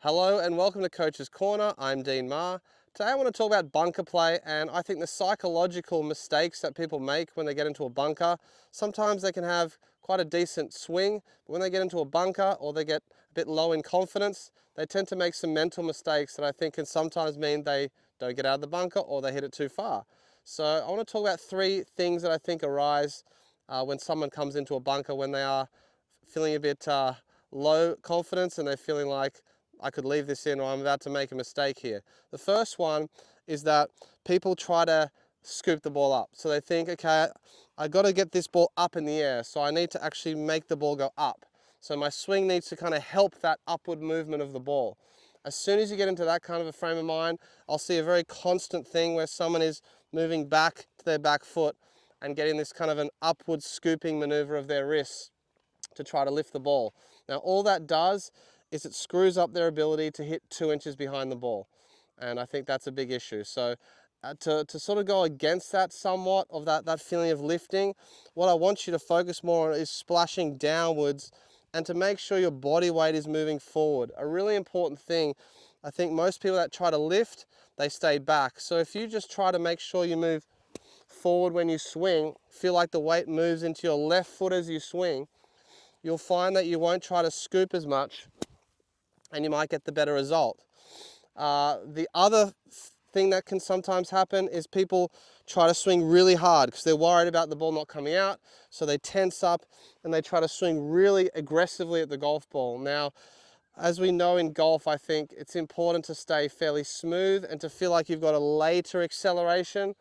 Hello and welcome to Coach's Corner. I'm Dean Meagher. Today I want to talk about bunker play, and I think the psychological mistakes that people make when they get into a bunker. Sometimes they can have quite a decent swing, but when they get into a bunker or they get a bit low in confidence, they tend to make some mental mistakes that I think can sometimes mean they don't get out of the bunker or they hit it too far. So I want to talk about three things that I think arise when someone comes into a bunker when they are feeling a bit low confidence and they're feeling like I could leave this in or I'm about to make a mistake here. The first one is that people try to scoop the ball up. So they think, okay, I got to get this ball up in the air, so I need to actually make the ball go up. So my swing needs to kind of help that upward movement of the ball. As soon as you get into that kind of a frame of mind, I'll see a very constant thing where someone is moving back to their back foot and getting this kind of an upward scooping maneuver of their wrists to try to lift the ball. Now all that does is it screws up their ability to hit 2 inches behind the ball, and I think that's a big issue. So to sort of go against that somewhat of that feeling of lifting, what I want you to focus more on is splashing downwards and to make sure your body weight is moving forward. A really important thing, I think most people that try to lift, they stay back. So if you just try to make sure you move forward when you swing, feel like the weight moves into your left foot as you swing, you'll find that you won't try to scoop as much and you might get the better result. The other thing that can sometimes happen is people try to swing really hard because they're worried about the ball not coming out, so they tense up and they try to swing really aggressively at the golf ball. Now, as we know in golf, I think it's important to stay fairly smooth and to feel like you've got a later acceleration.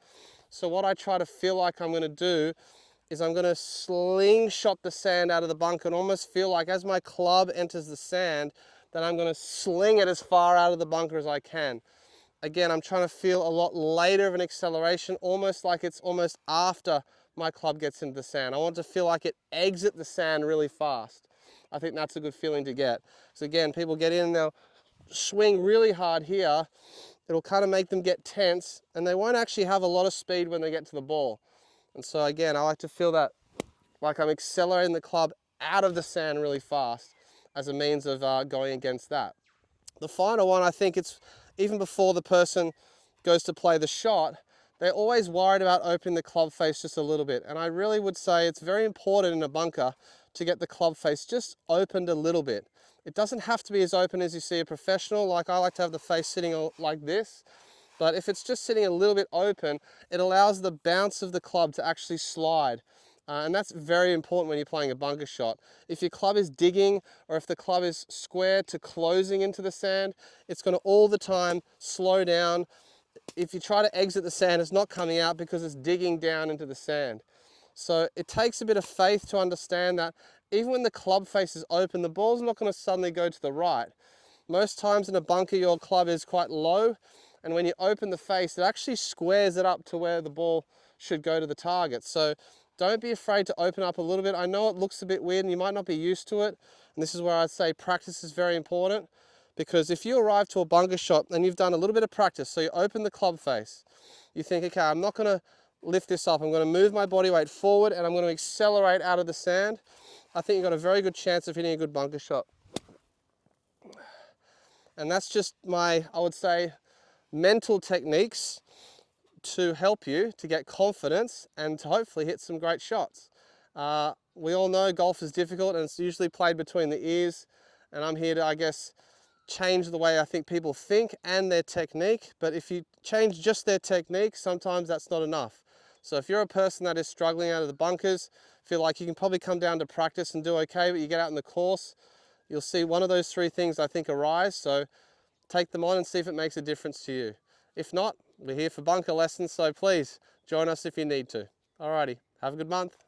So what I try to feel like I'm going to do is I'm going to slingshot the sand out of the bunker and almost feel like as my club enters the sand, that I'm going to sling it as far out of the bunker as I can. Again, I'm trying to feel a lot later of an acceleration, almost like it's almost after my club gets into the sand. I want to feel like it exits the sand really fast. I think that's a good feeling to get. So again, people get in and they'll swing really hard here. It'll kind of make them get tense and they won't actually have a lot of speed when they get to the ball. And so again, I like to feel that like I'm accelerating the club out of the sand really fast as a means of going against that. The final one, I think it's even before the person goes to play the shot, they're always worried about opening the club face just a little bit. And I really would say it's very important in a bunker to get the club face just opened a little bit. It doesn't have to be as open as you see a professional. Like I like to have the face sitting like this. But if it's just sitting a little bit open, it allows the bounce of the club to actually slide. And that's very important when you're playing a bunker shot. If your club is digging or if the club is square to closing into the sand, it's going to all the time slow down. If you try to exit the sand, it's not coming out because it's digging down into the sand. So it takes a bit of faith to understand that even when the club face is open, the ball's not going to suddenly go to the right. Most times in a bunker, your club is quite low, and when you open the face, it actually squares it up to where the ball should go to the target. So don't be afraid to open up a little bit. I know it looks a bit weird and you might not be used to it, and this is where I'd say practice is very important, because if you arrive to a bunker shot and you've done a little bit of practice, so you open the club face, you think, okay, I'm not going to lift this up, I'm going to move my body weight forward and I'm going to accelerate out of the sand, I think you've got a very good chance of hitting a good bunker shot. And that's just my, I would say, mental techniques to help you to get confidence and to hopefully hit some great shots. We all know golf is difficult and it's usually played between the ears, and I'm here to, I guess, change the way I think people think and their technique. But if you change just their technique, sometimes that's not enough. So if you're a person that is struggling out of the bunkers, feel like you can probably come down to practice and do okay, but you get out in the course, you'll see one of those three things I think arise. So take them on and see if it makes a difference to you. If not, we're here for bunker lessons, so please join us if you need to. Alrighty, have a good month.